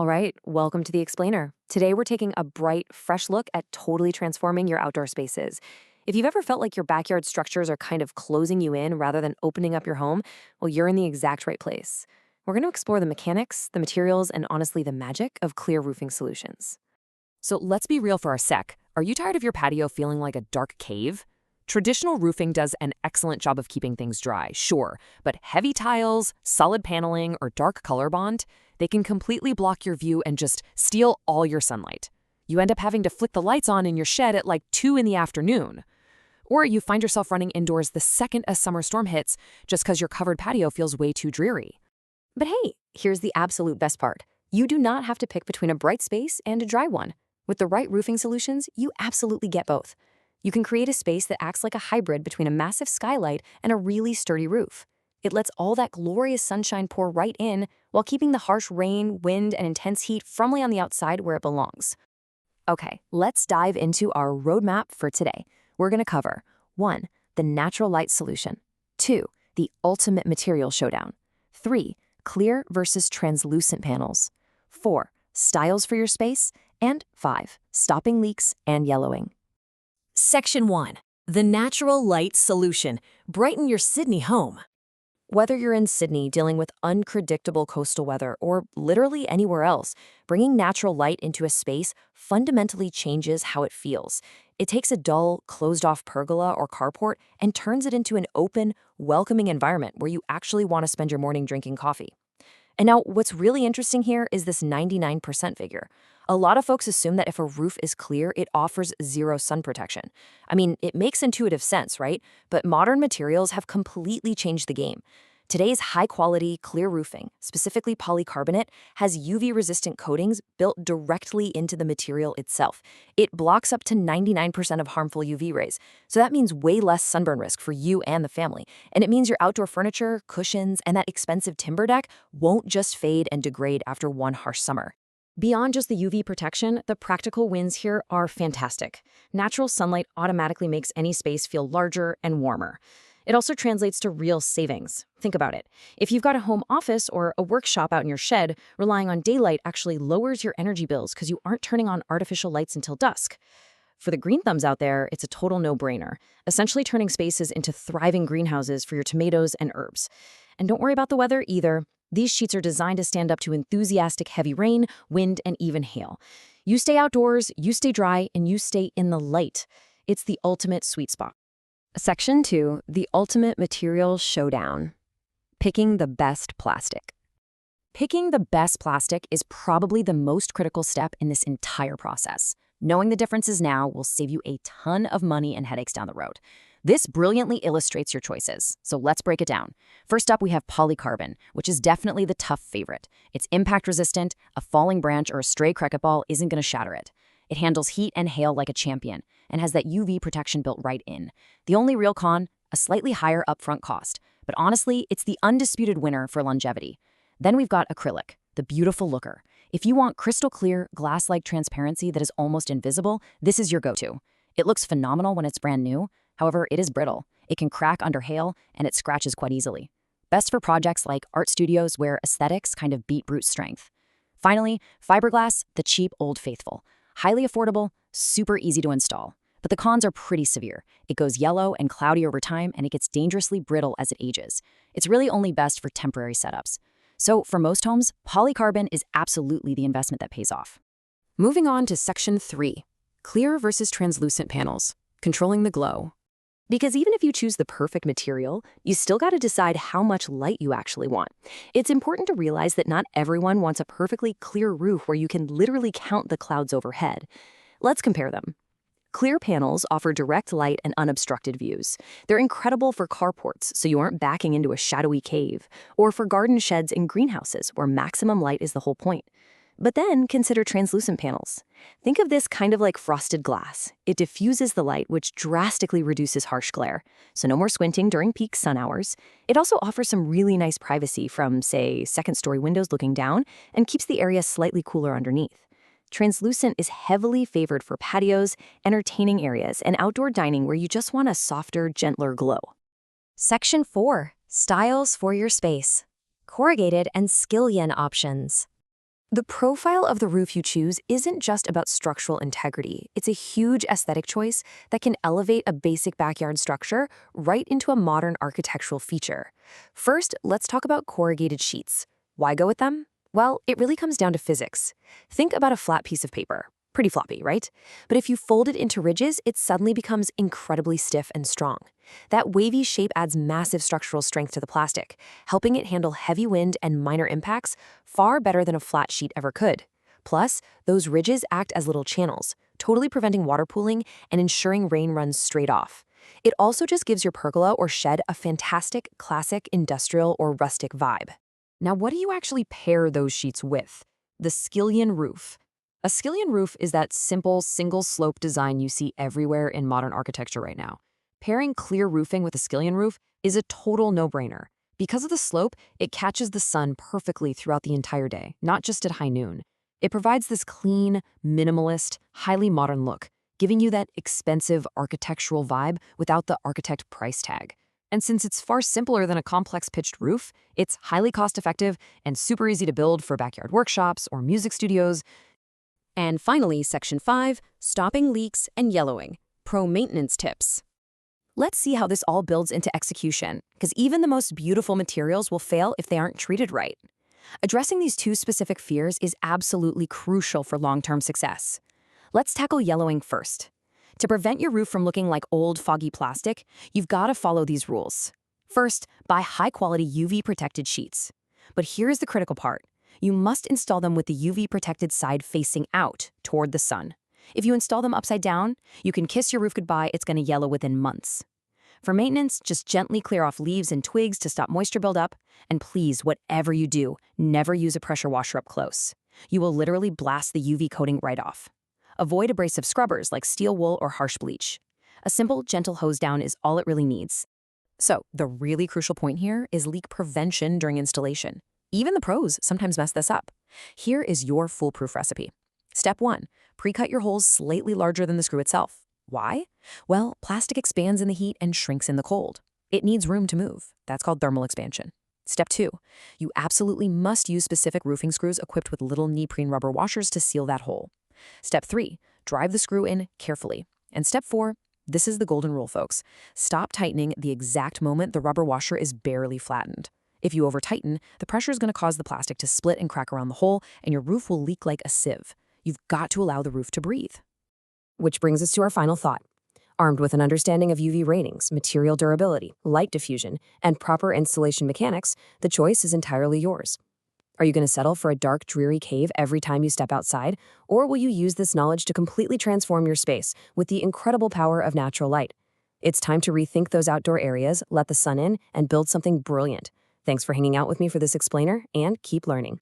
All right, welcome to the Explainer. Today we're taking a bright, fresh look at totally transforming your outdoor spaces. If you've ever felt like your backyard structures are kind of closing you in rather than opening up your home, well, you're in the exact right place. We're going to explore the mechanics, the materials, and honestly, the magic of clear roofing solutions. So let's be real for a sec. Are you tired of your patio feeling like a dark cave? Traditional roofing does an excellent job of keeping things dry, sure, but heavy tiles, solid paneling, or dark color bond, they can completely block your view and just steal all your sunlight. You end up having to flick the lights on in your shed at like 2 in the afternoon. Or you find yourself running indoors the second a summer storm hits just because your covered patio feels way too dreary. But hey, here's the absolute best part. You do not have to pick between a bright space and a dry one. With the right roofing solutions, you absolutely get both. You can create a space that acts like a hybrid between a massive skylight and a really sturdy roof. It lets all that glorious sunshine pour right in while keeping the harsh rain, wind, and intense heat firmly on the outside where it belongs. Okay, let's dive into our roadmap for today. We're going to cover 1. The natural light solution. 2. The ultimate material showdown. 3. Clear versus translucent panels. 4. Styles for your space. And 5. Stopping leaks and yellowing. Section 1. The natural light solution. Brighten your Sydney home. Whether you're in Sydney dealing with unpredictable coastal weather or literally anywhere else, bringing natural light into a space fundamentally changes how it feels. It takes a dull, closed-off pergola or carport and turns it into an open, welcoming environment where you actually want to spend your morning drinking coffee. And now, what's really interesting here is this 99% figure. A lot of folks assume that if a roof is clear, it offers zero sun protection. I mean, it makes intuitive sense, right? But modern materials have completely changed the game. Today's high-quality, clear roofing, specifically polycarbonate, has UV-resistant coatings built directly into the material itself. It blocks up to 99% of harmful UV rays, so that means way less sunburn risk for you and the family. And it means your outdoor furniture, cushions, and that expensive timber deck won't just fade and degrade after one harsh summer. Beyond just the UV protection, the practical wins here are fantastic. Natural sunlight automatically makes any space feel larger and warmer. It also translates to real savings. Think about it. If you've got a home office or a workshop out in your shed, relying on daylight actually lowers your energy bills because you aren't turning on artificial lights until dusk. For the green thumbs out there, it's a total no-brainer, essentially turning spaces into thriving greenhouses for your tomatoes and herbs. And don't worry about the weather either. These sheets are designed to stand up to enthusiastic heavy rain, wind, and even hail. You stay outdoors, you stay dry, and you stay in the light. It's the ultimate sweet spot. Section 2, the ultimate material showdown. Picking the best plastic. Picking the best plastic is probably the most critical step in this entire process. Knowing the differences now will save you a ton of money and headaches down the road. This brilliantly illustrates your choices, so let's break it down. First up, we have polycarbon, which is definitely the tough favorite. It's impact resistant, a falling branch or a stray cricket ball isn't going to shatter it. It handles heat and hail like a champion, and has that UV protection built right in. The only real con, a slightly higher upfront cost. But honestly, it's the undisputed winner for longevity. Then we've got acrylic, the beautiful looker. If you want crystal clear, glass-like transparency that is almost invisible, this is your go-to. It looks phenomenal when it's brand new. However, it is brittle. It can crack under hail, and it scratches quite easily. Best for projects like art studios where aesthetics kind of beat brute strength. Finally, fiberglass, the cheap old faithful. Highly affordable, super easy to install. But the cons are pretty severe. It goes yellow and cloudy over time, and it gets dangerously brittle as it ages. It's really only best for temporary setups. So for most homes, polycarbon is absolutely the investment that pays off. Moving on to Section 3, clear versus translucent panels, controlling the glow. Because even if you choose the perfect material, you still got to decide how much light you actually want. It's important to realize that not everyone wants a perfectly clear roof where you can literally count the clouds overhead. Let's compare them. Clear panels offer direct light and unobstructed views. They're incredible for carports, so you aren't backing into a shadowy cave, or for garden sheds and greenhouses, where maximum light is the whole point. But then consider translucent panels. Think of this kind of like frosted glass. It diffuses the light, which drastically reduces harsh glare, so no more squinting during peak sun hours. It also offers some really nice privacy from, say, second-story windows looking down, and keeps the area slightly cooler underneath. Translucent is heavily favored for patios, entertaining areas, and outdoor dining where you just want a softer, gentler glow. Section 4. Styles for your space. Corrugated and skillion options. The profile of the roof you choose isn't just about structural integrity. It's a huge aesthetic choice that can elevate a basic backyard structure right into a modern architectural feature. First, let's talk about corrugated sheets. Why go with them? Well, it really comes down to physics. Think about a flat piece of paper. Pretty floppy, right? But if you fold it into ridges, it suddenly becomes incredibly stiff and strong. That wavy shape adds massive structural strength to the plastic, helping it handle heavy wind and minor impacts far better than a flat sheet ever could. Plus, those ridges act as little channels, totally preventing water pooling and ensuring rain runs straight off. It also just gives your pergola or shed a fantastic, classic, industrial, or rustic vibe. Now, what do you actually pair those sheets with? The skillion roof. A skillion roof is that simple, single-slope design you see everywhere in modern architecture right now. Pairing clear roofing with a skillion roof is a total no-brainer. Because of the slope, it catches the sun perfectly throughout the entire day, not just at high noon. It provides this clean, minimalist, highly modern look, giving you that expensive architectural vibe without the architect price tag. And since it's far simpler than a complex pitched roof, it's highly cost-effective and super easy to build for backyard workshops or music studios. And finally, Section 5, stopping leaks and yellowing. Pro maintenance tips. Let's see how this all builds into execution, because even the most beautiful materials will fail if they aren't treated right. Addressing these two specific fears is absolutely crucial for long-term success. Let's tackle yellowing first. To prevent your roof from looking like old, foggy plastic, you've got to follow these rules. First, buy high-quality UV-protected sheets. But here's the critical part. You must install them with the UV-protected side facing out, toward the sun. If you install them upside down, you can kiss your roof goodbye, it's going to yellow within months. For maintenance, just gently clear off leaves and twigs to stop moisture buildup. And please, whatever you do, never use a pressure washer up close. You will literally blast the UV coating right off. Avoid abrasive scrubbers like steel wool or harsh bleach. A simple, gentle hose down is all it really needs. So, the really crucial point here is leak prevention during installation. Even the pros sometimes mess this up. Here is your foolproof recipe. Step 1. Pre-cut your holes slightly larger than the screw itself. Why? Well, plastic expands in the heat and shrinks in the cold. It needs room to move. That's called thermal expansion. Step 2. You absolutely must use specific roofing screws equipped with little neoprene rubber washers to seal that hole. Step 3. Drive the screw in carefully. And step 4. This is the golden rule, folks. Stop tightening the exact moment the rubber washer is barely flattened. If you over-tighten, the pressure is going to cause the plastic to split and crack around the hole, and your roof will leak like a sieve. You've got to allow the roof to breathe. Which brings us to our final thought. Armed with an understanding of UV ratings, material durability, light diffusion, and proper installation mechanics, the choice is entirely yours. Are you going to settle for a dark, dreary cave every time you step outside, or will you use this knowledge to completely transform your space with the incredible power of natural light? It's time to rethink those outdoor areas, let the sun in, and build something brilliant. Thanks for hanging out with me for this explainer, and keep learning.